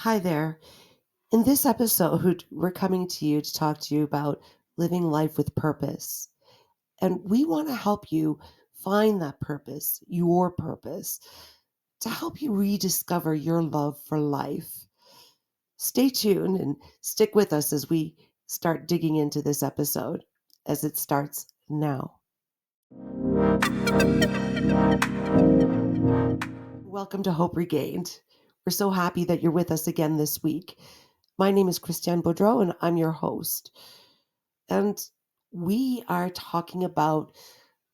Hi there. In this episode, we're coming to you to talk to you about living life with purpose. And we want to help you find that purpose, your purpose, to help you rediscover your love for life. Stay tuned and stick with us as we start digging into this episode, as it starts now. Welcome to Hope Regained. We're so happy that you're with us again this week. My name is Christiane Boudreau, and I'm your host. And we are talking about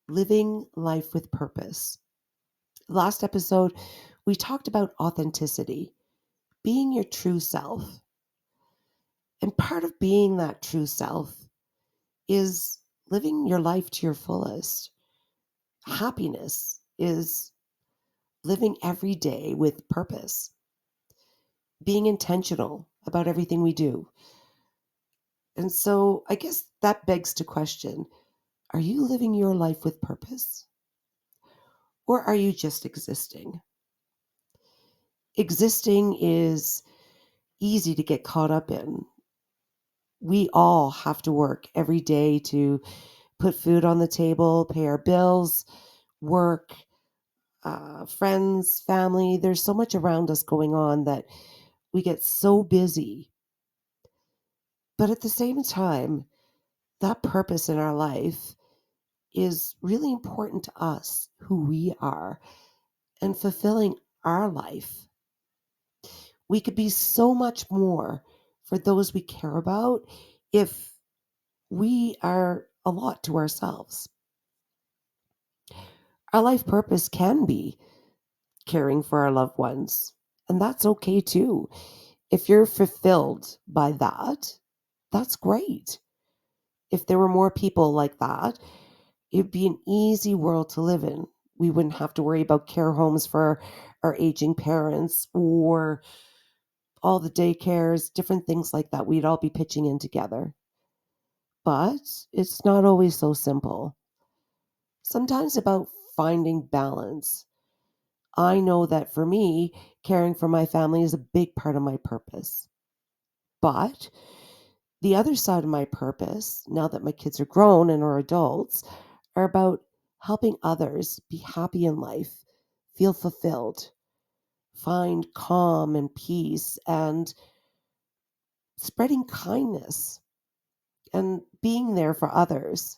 living life with purpose. Last episode, we talked about authenticity, being your true self. And part of being that true self is living your life to your fullest. Happiness is living every day with purpose, being intentional about everything we do. And so I guess that begs to question, are you living your life with purpose? Or are you just existing? Existing is easy to get caught up in. We all have to work every day to put food on the table, pay our bills, work, friends, family. There's so much around us going on that we get so busy. But at the same time, that purpose in our life is really important to us, who we are, and fulfilling our life. We could be so much more for those we care about if we are a lot to ourselves. Our life purpose can be caring for our loved ones, and that's okay too. If you're fulfilled by that, that's great. If there were more people like that, it'd be an easy world to live in. We wouldn't have to worry about care homes for our aging parents or all the daycares, different things like that. We'd all be pitching in together. But it's not always so simple. Sometimes about finding balance. I know that for me, caring for my family is a big part of my purpose. But the other side of my purpose, now that my kids are grown and are adults, are about helping others be happy in life, feel fulfilled, find calm and peace, and spreading kindness and being there for others.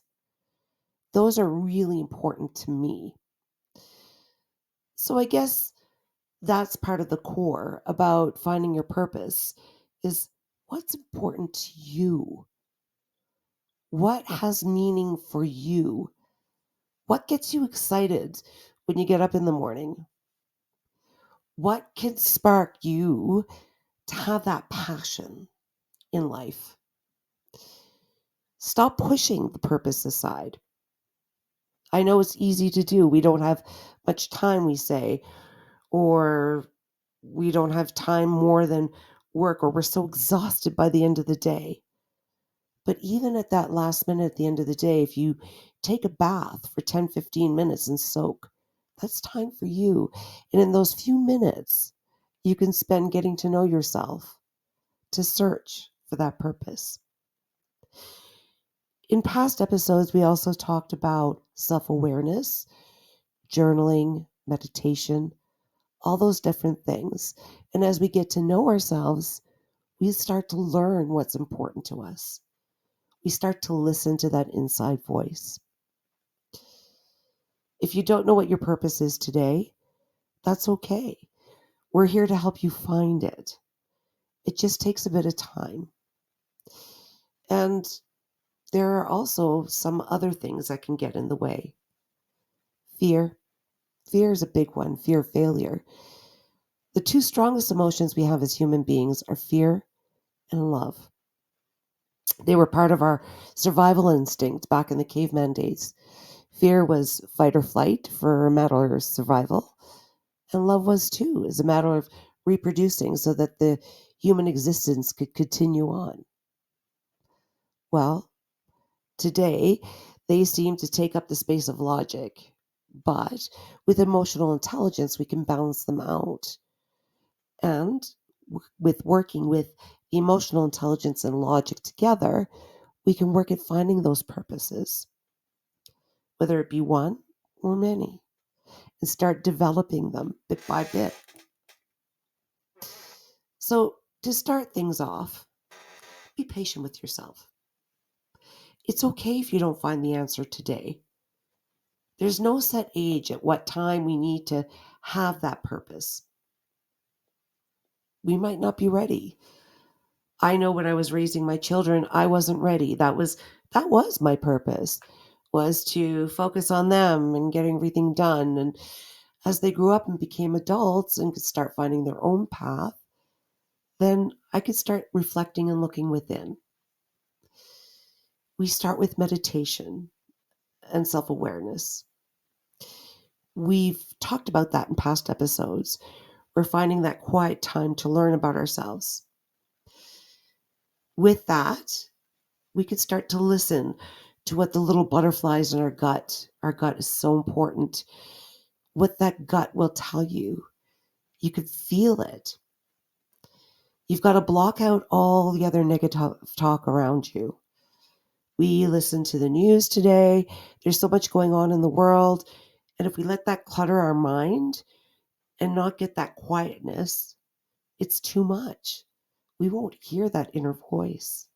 Those are really important to me. So I guess that's part of the core about finding your purpose is what's important to you? What has meaning for you? What gets you excited when you get up in the morning? What can spark you to have that passion in life? Stop pushing the purpose aside. I know it's easy to do. We don't have much time, we say, or we don't have time more than work, or we're so exhausted by the end of the day. But even at that last minute at the end of the day, if you take a bath for 10, 15 minutes and soak, that's time for you. And in those few minutes, you can spend getting to know yourself to search for that purpose. In past episodes, we also talked about self awareness, journaling, meditation, all those different things. And as we get to know ourselves, we start to learn what's important to us. We start to listen to that inside voice. If you don't know what your purpose is today, that's okay. We're here to help you find it. It just takes a bit of time. And there are also some other things that can get in the way. Fear. Fear is a big one, fear of failure. The two strongest emotions we have as human beings are fear and love. They were part of our survival instinct back in the caveman days. Fear was fight or flight for a matter of survival, and love was too, as a matter of reproducing so that the human existence could continue on. Well, today they seem to take up the space of logic, but with emotional intelligence we can balance them out. And with working with emotional intelligence and logic together, we can work at finding those purposes, whether it be one or many, and start developing them bit by bit. So, to start things off, be patient with yourself. It's okay if you don't find the answer today. There's no set age at what time we need to have that purpose. We might not be ready. I know when I was raising my children, I wasn't ready. That was my purpose, was to focus on them and getting everything done. And as they grew up and became adults and could start finding their own path, then I could start reflecting and looking within. We start with meditation and self-awareness. We've talked about that in past episodes. We're finding that quiet time to learn about ourselves. With that, we could start to listen to what the little butterflies in our gut is so important, what that gut will tell you. You could feel it. You've got to block out all the other negative talk around you. We listen to the news today. There's so much going on in the world. And if we let that clutter our mind and not get that quietness, it's too much. We won't hear that inner voice.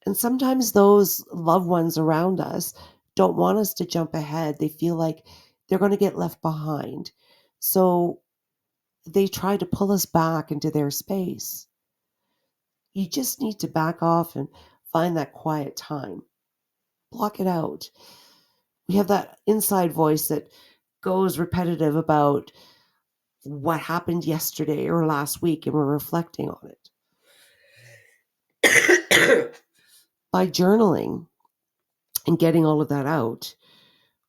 And sometimes those loved ones around us don't want us to jump ahead. They feel like they're going to get left behind. So they try to pull us back into their space. You just need to back off and find that quiet time. Block it out. We have that inside voice that goes repetitive about what happened yesterday or last week, and we're reflecting on it. By journaling and getting all of that out,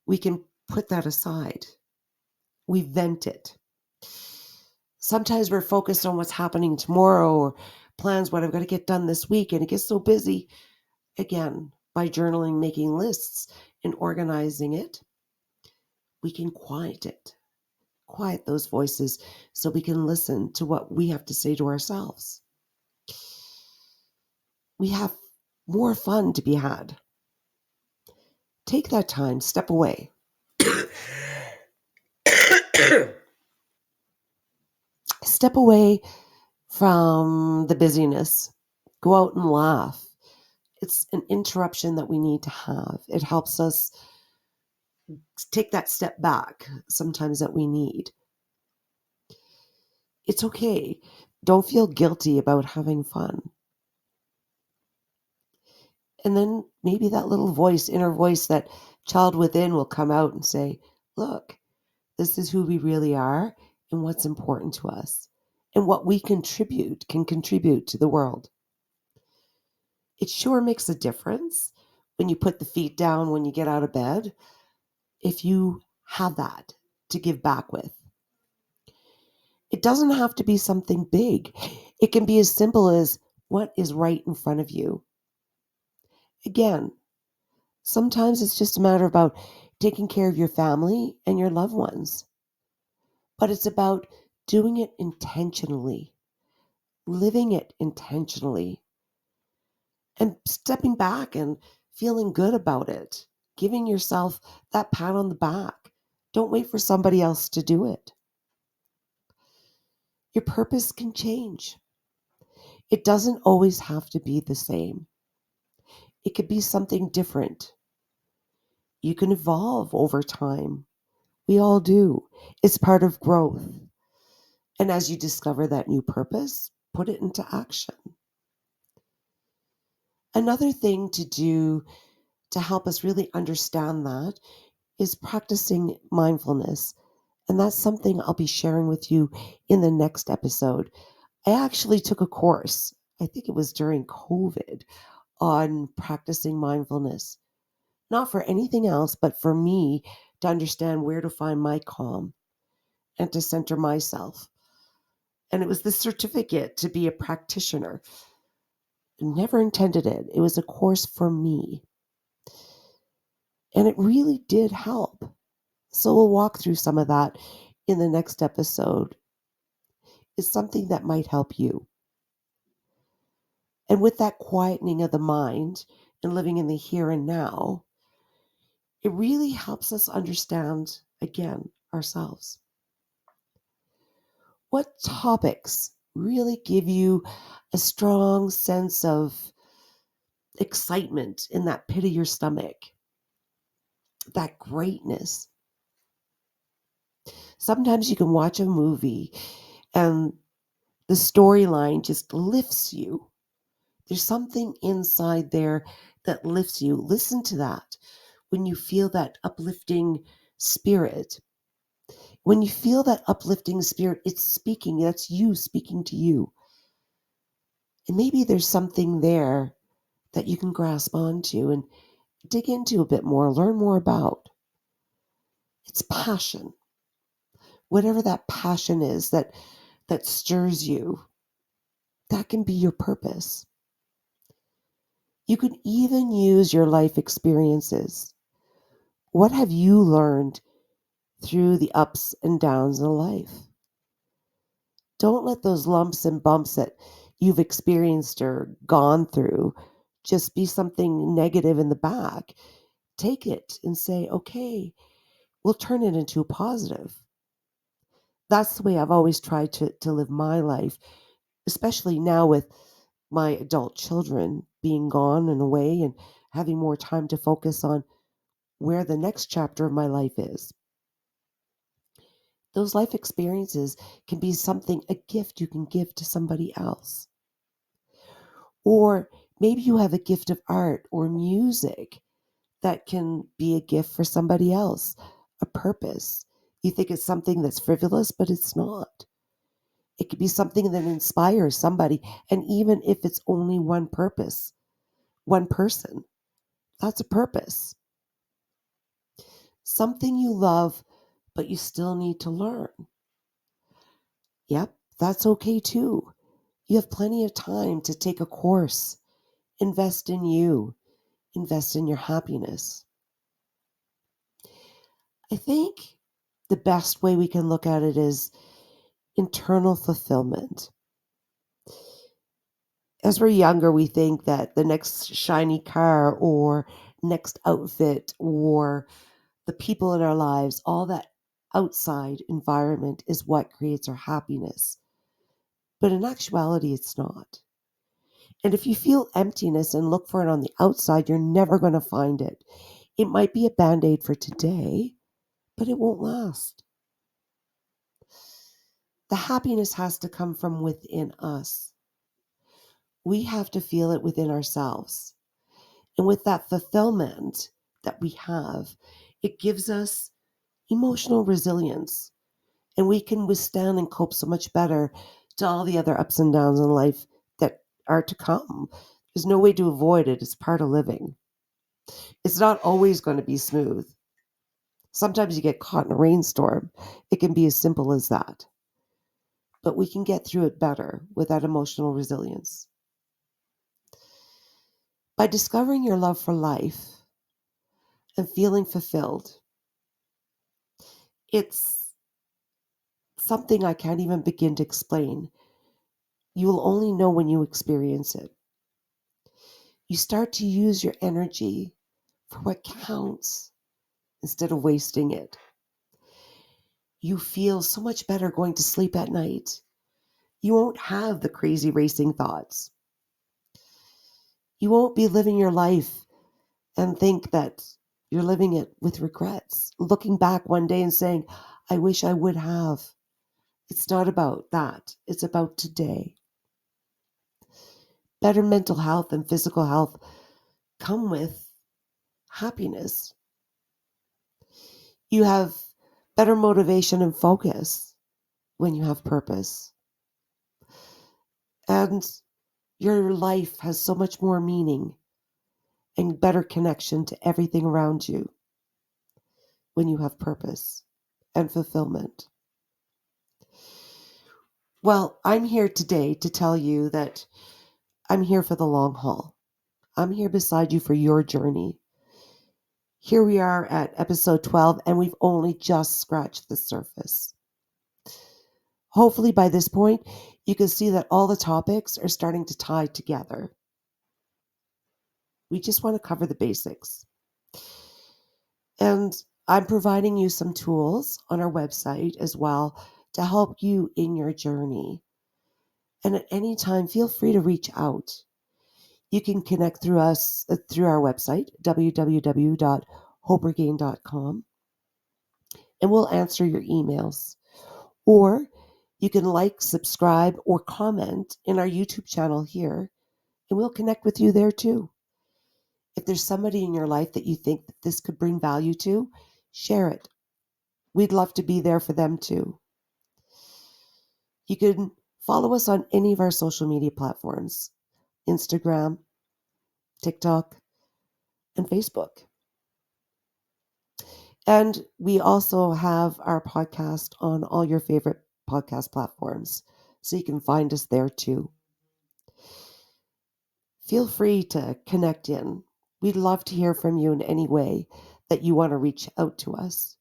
we can put that aside. We vent it. Sometimes we're focused on what's happening tomorrow or plans what I've got to get done this week, and it gets so busy. Again, by journaling, making lists, and organizing it, we can quiet those voices so we can listen to what we have to say to ourselves. We have more fun to be had. Take that time, step away. Step away from the busyness. Go out and laugh. It's an interruption that we need to have. It helps us take that step back sometimes that we need. It's okay. Don't feel guilty about having fun. And then maybe that little voice, inner voice, that child within will come out and say, look, this is who we really are and what's important to us and what we can contribute to the world. It sure makes a difference when you put the feet down when you get out of bed, if you have that to give back with. It doesn't have to be something big. It can be as simple as what is right in front of you. Again, sometimes it's just a matter about taking care of your family and your loved ones. But it's about doing it intentionally, living it intentionally, and stepping back and feeling good about it, giving yourself that pat on the back. Don't wait for somebody else to do it. Your purpose can change. It doesn't always have to be the same. It could be something different. You can evolve over time. We all do. It's part of growth. And as you discover that new purpose, put it into action. Another thing to do to help us really understand that is practicing mindfulness. And that's something I'll be sharing with you in the next episode. I actually took a course, I think it was during COVID, on practicing mindfulness. Not for anything else, but for me to understand where to find my calm and to center myself. And it was the certificate to be a practitioner. Never intended it. It was a course for me. And it really did help. So we'll walk through some of that in the next episode. is something that might help you. And with that quietening of the mind and living in the here and now, it really helps us understand, again, ourselves. What topics really give you a strong sense of excitement in that pit of your stomach, that greatness? Sometimes you can watch a movie and the storyline just lifts you. There's something inside there that lifts you. Listen to that when you feel that uplifting spirit. When you feel that uplifting spirit, it's speaking. That's you speaking to you. And maybe there's something there that you can grasp onto and dig into a bit more, learn more about. It's passion. Whatever that passion is that stirs you, that can be your purpose. You can even use your life experiences. What have you learned through the ups and downs of life? Don't let those lumps and bumps that you've experienced or gone through just be something negative in the back. Take it and say, okay, we'll turn it into a positive. That's the way I've always tried to live my life, especially now with my adult children being gone and away and having more time to focus on where the next chapter of my life is. Those life experiences can be something, a gift you can give to somebody else. Or maybe you have a gift of art or music that can be a gift for somebody else, a purpose. You think it's something that's frivolous, but it's not. It could be something that inspires somebody. And even if it's only one purpose, one person, that's a purpose. Something you love, but you still need to learn. Yep, that's okay too. You have plenty of time to take a course, invest in you, invest in your happiness. I think the best way we can look at it is internal fulfillment. As we're younger, we think that the next shiny car or next outfit or the people in our lives, all that outside environment is what creates our happiness. But in actuality, it's not. And if you feel emptiness and look for it on the outside, you're never going to find it. It might be a band-aid for today, but it won't last. The happiness has to come from within us. We have to feel it within ourselves. And with that fulfillment that we have, it gives us emotional resilience. And we can withstand and cope so much better to all the other ups and downs in life that are to come. There's no way to avoid it. It's part of living. It's not always going to be smooth. Sometimes you get caught in a rainstorm. It can be as simple as that. But we can get through it better with that emotional resilience. By discovering your love for life and feeling fulfilled, it's something I can't even begin to explain. You will only know when you experience it. You start to use your energy for what counts instead of wasting it. You feel so much better going to sleep at night. You won't have the crazy racing thoughts. You won't be living your life and think that you're living it with regrets, looking back one day and saying, I wish I would have. It's not about that. It's about today. Better mental health and physical health come with happiness. You have better motivation and focus when you have purpose. And your life has so much more meaning and better connection to everything around you when you have purpose and fulfillment. Well, I'm here today to tell you that I'm here for the long haul. I'm here beside you for your journey. Here we are at episode 12, and we've only just scratched the surface. Hopefully, by this point, you can see that all the topics are starting to tie together. We just want to cover the basics. And I'm providing you some tools on our website as well to help you in your journey. And at any time, feel free to reach out. You can connect through us through our website, www.hoperegain.com, and we'll answer your emails. Or you can like, subscribe, or comment in our YouTube channel here, and we'll connect with you there too. If there's somebody in your life that you think that this could bring value to, share it. We'd love to be there for them too. You can follow us on any of our social media platforms: Instagram, TikTok, and Facebook. And we also have our podcast on all your favorite podcast platforms, so you can find us there too. Feel free to connect in. We'd love to hear from you in any way that you want to reach out to us.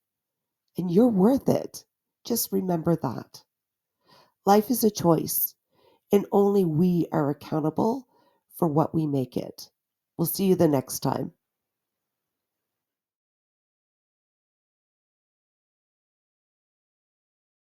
And you're worth it. Just remember that. Life is a choice, and only we are accountable for what we make it. We'll see you the next time.